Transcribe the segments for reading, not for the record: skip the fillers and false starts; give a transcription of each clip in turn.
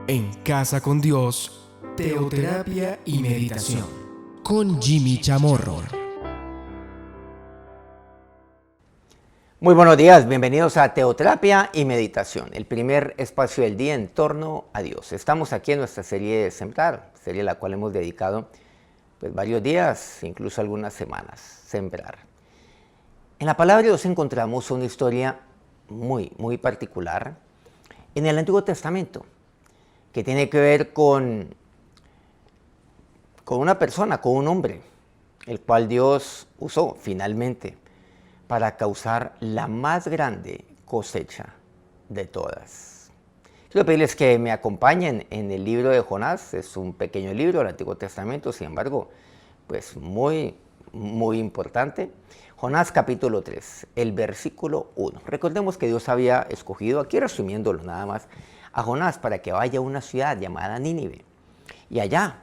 En Casa con Dios, teoterapia y meditación. Con Jimmy Chamorro. Muy buenos días, bienvenidos a Teoterapia y Meditación, el primer espacio del día en torno a Dios. Estamos aquí en nuestra serie de Sembrar, serie a la cual hemos dedicado varios días, incluso algunas semanas, Sembrar. En la palabra de Dios encontramos una historia muy particular en el Antiguo Testamento, que tiene que ver con una persona, con un hombre, el cual Dios usó finalmente para causar la más grande cosecha de todas. Quiero pedirles que me acompañen en el libro de Jonás. Es un pequeño libro del Antiguo Testamento, sin embargo, muy importante. Jonás capítulo 3, el versículo 1. Recordemos que Dios había escogido, aquí resumiéndolo nada más, a Jonás para que vaya a una ciudad llamada Nínive y allá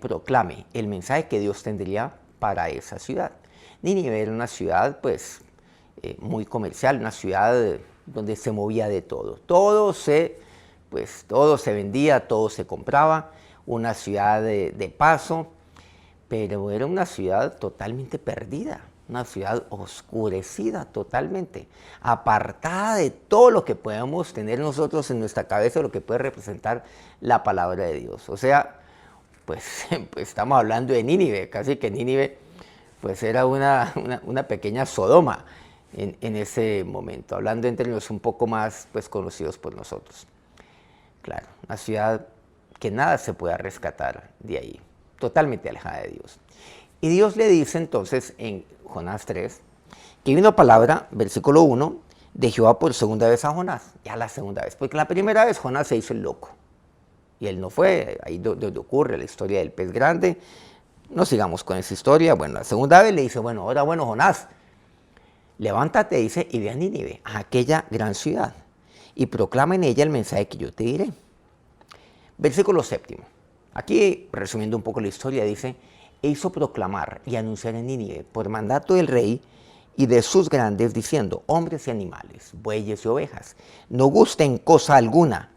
proclame el mensaje que Dios tendría para esa ciudad. Nínive era una ciudad muy comercial, una ciudad donde se movía de todo. Todo se vendía, todo se compraba, una ciudad de paso, pero era una ciudad totalmente perdida, una ciudad oscurecida totalmente, apartada de todo lo que podemos tener nosotros en nuestra cabeza, lo que puede representar la palabra de Dios. O sea, estamos hablando de Nínive, casi que Nínive era una pequeña Sodoma en ese momento, hablando en términos un poco más conocidos por nosotros. Claro, una ciudad que nada se pueda rescatar de ahí, totalmente alejada de Dios. Y Dios le dice entonces en Jonás 3, que vino palabra, versículo 1, de Jehová por segunda vez a Jonás, ya la segunda vez, porque la primera vez Jonás se hizo el loco, y él no fue, ahí donde ocurre la historia del pez grande. No sigamos con esa historia. Bueno, la segunda vez le dice, ahora Jonás, levántate, dice, y ve a Nínive, a aquella gran ciudad, y proclama en ella el mensaje que yo te diré. Versículo 7. Aquí, resumiendo un poco la historia, dice, e hizo proclamar y anunciar en Nínive, por mandato del rey y de sus grandes, diciendo, hombres y animales, bueyes y ovejas, no gusten cosa alguna,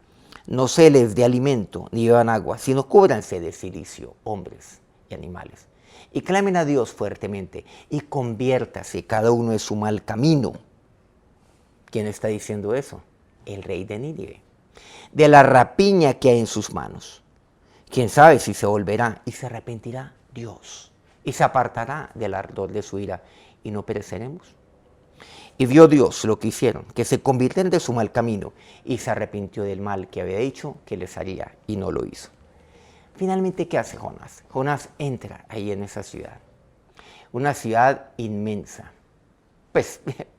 no se les dé alimento, ni beban agua, sino cúbranse de cilicio, hombres y animales, y clamen a Dios fuertemente, y conviértase cada uno de su mal camino. ¿Quién está diciendo eso? El rey de Nínive. De la rapiña que hay en sus manos. ¿Quién sabe si se volverá y se arrepentirá Dios, y se apartará del ardor de su ira, y no pereceremos? Y vio Dios lo que hicieron, que se convirtieron de su mal camino, y se arrepintió del mal que había dicho que les haría, y no lo hizo. Finalmente, ¿qué hace Jonás? Jonás entra ahí en esa ciudad, una ciudad inmensa,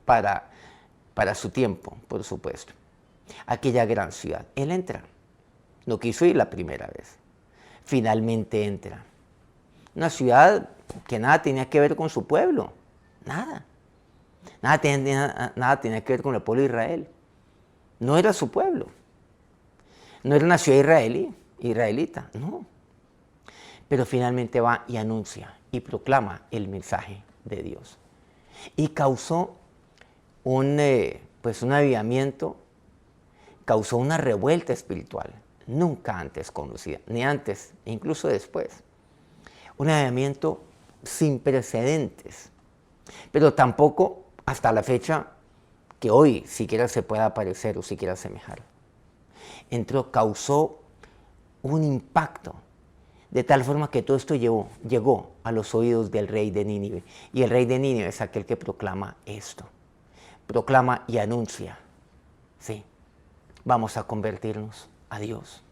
para su tiempo, por supuesto, aquella gran ciudad. Él entra, no quiso ir la primera vez, finalmente entra. Una ciudad que nada tenía que ver con su pueblo, nada tenía que ver con el pueblo de Israel, no era su pueblo, no era una ciudad israelita, no. Pero finalmente va y anuncia y proclama el mensaje de Dios. Y causó un avivamiento, causó una revuelta espiritual, nunca antes conocida, ni antes, e incluso después. Un avivamiento sin precedentes, pero tampoco hasta la fecha que hoy siquiera se pueda parecer o siquiera asemejar. Causó un impacto, de tal forma que todo esto llegó a los oídos del rey de Nínive. Y el rey de Nínive es aquel que proclama esto. Proclama y anuncia. Sí, vamos a convertirnos a Dios.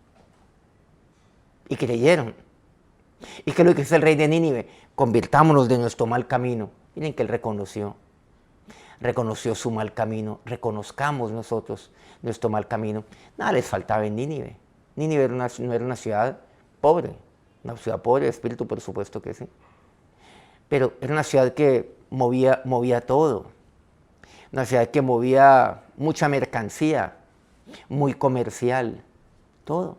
Y creyeron. ¿Y qué es lo que dice el rey de Nínive? Convirtámonos de nuestro mal camino. Miren que él reconoció su mal camino. Reconozcamos nosotros nuestro mal camino. Nada les faltaba en Nínive. Nínive no era una ciudad pobre. Una ciudad pobre de espíritu, por supuesto que sí. Pero era una ciudad que movía todo. Una ciudad que movía mucha mercancía, muy comercial, todo.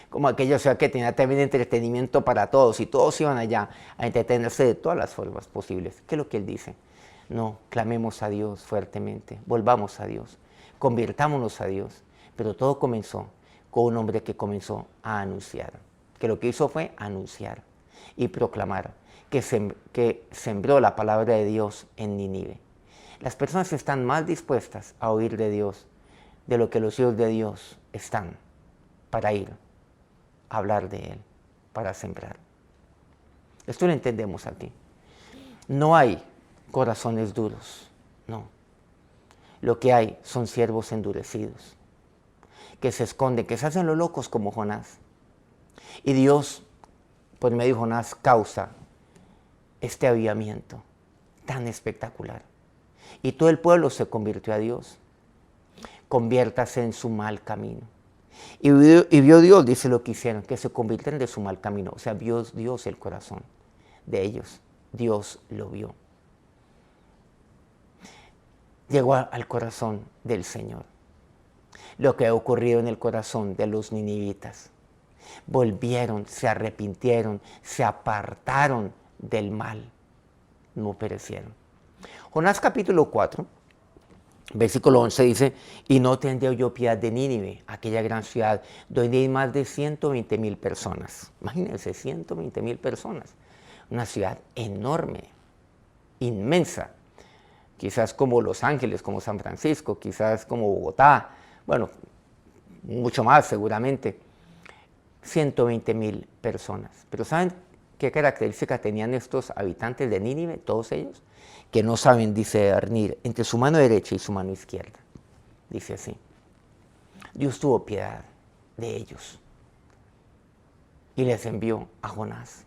Como aquella ciudad que tenía también entretenimiento para todos, y todos iban allá a entretenerse de todas las formas posibles. ¿Qué es lo que él dice? No, clamemos a Dios fuertemente, volvamos a Dios, convirtámonos a Dios. Pero todo comenzó con un hombre que comenzó a anunciar, que lo que hizo fue anunciar y proclamar, que sembró la palabra de Dios en Nínive. Las personas están más dispuestas a oír de Dios de lo que los hijos de Dios están para ir a hablar de Él, para sembrar. Esto lo entendemos aquí. No hay corazones duros, no. Lo que hay son siervos endurecidos, que se esconden, que se hacen los locos como Jonás. Y Dios, por medio de Jonás, causa este avivamiento tan espectacular. Y todo el pueblo se convirtió a Dios. Conviértase en su mal camino. Y vio Dios, dice lo que hicieron, que se convirtieron de su mal camino. O sea, vio Dios el corazón de ellos. Dios lo vio. Llegó al corazón del Señor lo que ha ocurrido en el corazón de los ninivitas. Volvieron, se arrepintieron, se apartaron del mal, no perecieron. Jonás capítulo 4, versículo 11 dice: y no tendré yo piedad de Nínive, aquella gran ciudad, donde hay más de 120,000 personas. Imagínense, 120,000 personas. Una ciudad enorme, inmensa. Quizás como Los Ángeles, como San Francisco, quizás como Bogotá. Bueno, mucho más seguramente. 120,000 personas. Pero ¿saben qué característica tenían estos habitantes de Nínive, todos ellos? Que no saben discernir entre su mano derecha y su mano izquierda. Dice así: Dios tuvo piedad de ellos y les envió a Jonás.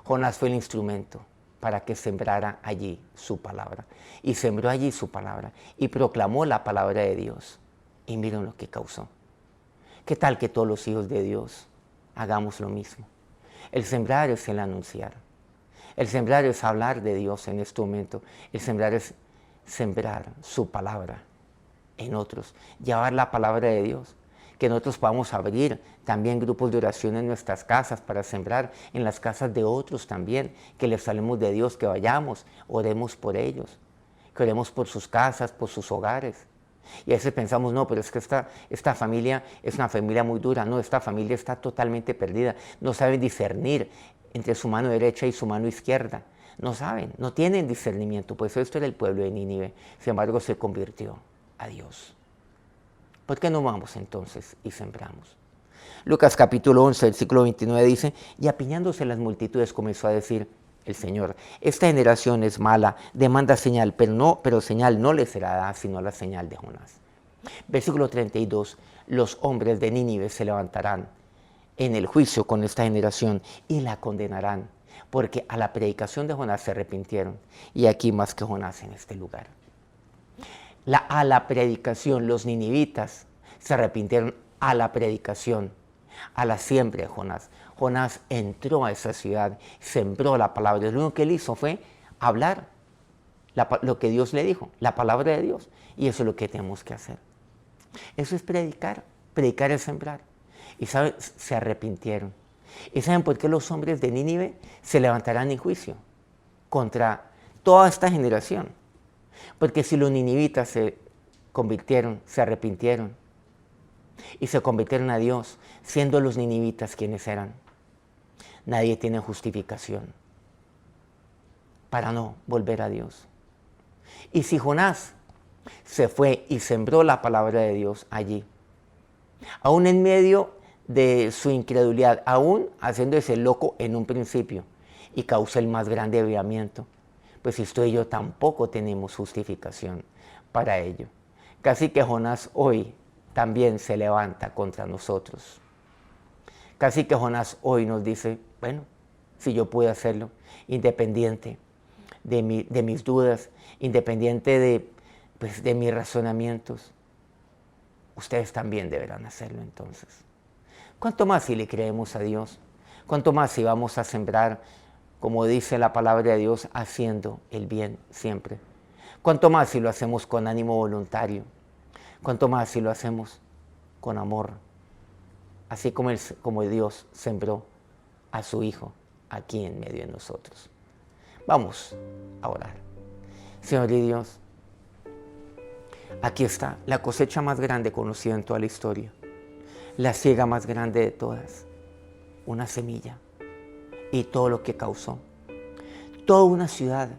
Jonás fue el instrumento para que sembrara allí su palabra. Y sembró allí su palabra y proclamó la palabra de Dios. Y miren lo que causó. ¿Qué tal que todos los hijos de Dios hagamos lo mismo? El sembrar es el anunciar. El sembrar es hablar de Dios en este momento. El sembrar es sembrar su palabra en otros. Llevar la palabra de Dios. Que nosotros podamos abrir también grupos de oración en nuestras casas para sembrar en las casas de otros también. Que les hablemos de Dios, que vayamos, oremos por ellos. Que oremos por sus casas, por sus hogares. Y a veces pensamos, no, pero es que esta familia es una familia muy dura. No, esta familia está totalmente perdida. No saben discernir entre su mano derecha y su mano izquierda. No saben, no tienen discernimiento. Pues esto era el pueblo de Nínive. Sin embargo, se convirtió a Dios. ¿Por qué no vamos entonces y sembramos? Lucas capítulo 11, versículo 29 dice: y apiñándose las multitudes comenzó a decir el Señor: esta generación es mala, demanda señal, pero señal no le será dada sino la señal de Jonás. Versículo 32, los hombres de Nínive se levantarán en el juicio con esta generación y la condenarán, porque a la predicación de Jonás se arrepintieron, y aquí más que Jonás en este lugar. A la predicación, los ninivitas se arrepintieron a la predicación, a la siembra de Jonás. Jonás entró a esa ciudad, sembró la palabra. Lo único que él hizo fue hablar lo que Dios le dijo, la palabra de Dios. Y eso es lo que tenemos que hacer. Eso es predicar. Predicar es sembrar. Y ¿saben? Se arrepintieron. ¿Y saben por qué los hombres de Nínive se levantarán en juicio contra toda esta generación? Porque si los ninivitas se convirtieron, se arrepintieron y se convirtieron a Dios, siendo los ninivitas quienes eran, nadie tiene justificación para no volver a Dios. Y si Jonás se fue y sembró la palabra de Dios allí, aún en medio de su incredulidad, aún haciéndose loco en un principio, y causó el más grande avivamiento, pues usted y yo tampoco tenemos justificación para ello. Casi que Jonás hoy también se levanta contra nosotros. Casi que Jonás hoy nos dice, bueno, si yo puedo hacerlo, independiente de mis dudas, independiente de mis razonamientos, ustedes también deberán hacerlo entonces. ¿Cuánto más si le creemos a Dios? ¿Cuánto más si vamos a sembrar, como dice la palabra de Dios, haciendo el bien siempre? ¿Cuánto más si lo hacemos con ánimo voluntario? ¿Cuánto más si lo hacemos con amor? Así como Dios sembró a su Hijo aquí en medio de nosotros. Vamos a orar. Señor y Dios, aquí está la cosecha más grande conocida en toda la historia. la ciega más grande de todas, una semilla, y todo lo que causó, toda una ciudad.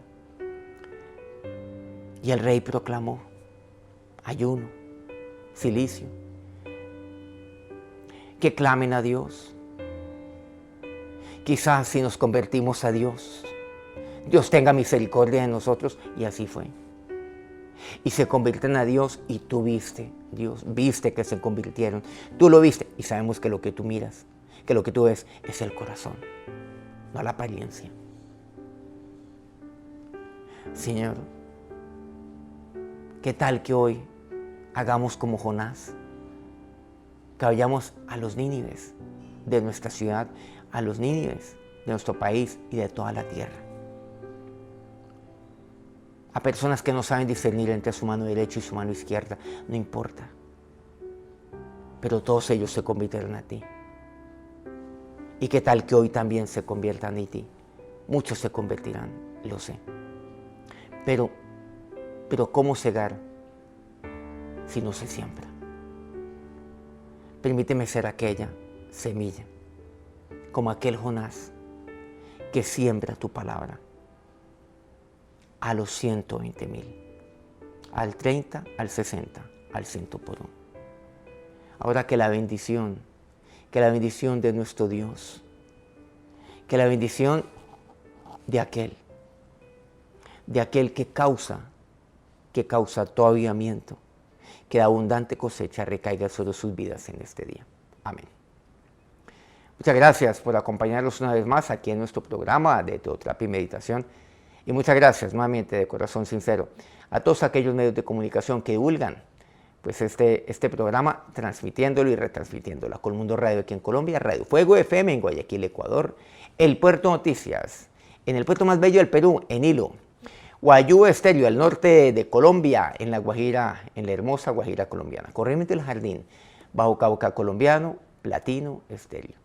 Y el rey proclamó ayuno, silicio, que clamen a Dios. Quizás si nos convertimos a Dios, Dios tenga misericordia de nosotros, y así fue. Y se convierten a Dios, y tú viste, Dios, viste que se convirtieron. Tú lo viste, y sabemos que lo que tú miras, que lo que tú ves es el corazón, no la apariencia. Señor, ¿qué tal que hoy hagamos como Jonás? Que vayamos a los nínives de nuestra ciudad, a los nínives de nuestro país y de toda la tierra. A personas que no saben discernir entre su mano derecha y su mano izquierda, no importa. Pero todos ellos se convirtieron a ti. ¿Y qué tal que hoy también se conviertan en ti? Muchos se convertirán, lo sé. Pero ¿cómo cegar si no se siembra? Permíteme ser aquella semilla, como aquel Jonás, que siembra tu palabra a los 120,000, al 30, al 60, al 100 por uno. Ahora que la bendición de nuestro Dios, que la bendición de aquel que causa todo avivamiento, que la abundante cosecha recaiga sobre sus vidas en este día. Amén. Muchas gracias por acompañarnos una vez más aquí en nuestro programa de Teoterapia y Meditación. Y muchas gracias nuevamente de corazón sincero a todos aquellos medios de comunicación que divulgan pues este programa, transmitiéndolo y retransmitiéndolo. A Colmundo Radio aquí en Colombia, Radio Fuego FM en Guayaquil, Ecuador, El Puerto Noticias, en el puerto más bello del Perú, en Hilo, Guayú Estéreo, al norte de Colombia, en la Guajira, en la hermosa Guajira colombiana, Corrientes del Jardín, Bajo Cauca colombiano, Platino Estéreo.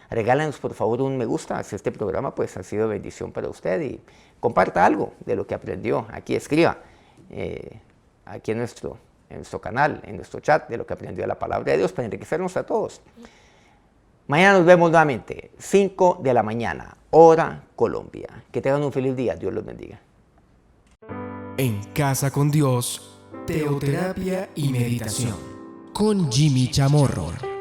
Regálanos por favor un me gusta si este programa pues ha sido bendición para usted, y comparta algo de lo que aprendió. Aquí escriba, aquí en nuestro canal, en nuestro chat, de lo que aprendió de la palabra de Dios para enriquecernos a todos. Mañana nos vemos nuevamente, 5 de la mañana, hora Colombia. Que tengan un feliz día, Dios los bendiga. En Casa con Dios, teoterapia y meditación con Jimmy Chamorro.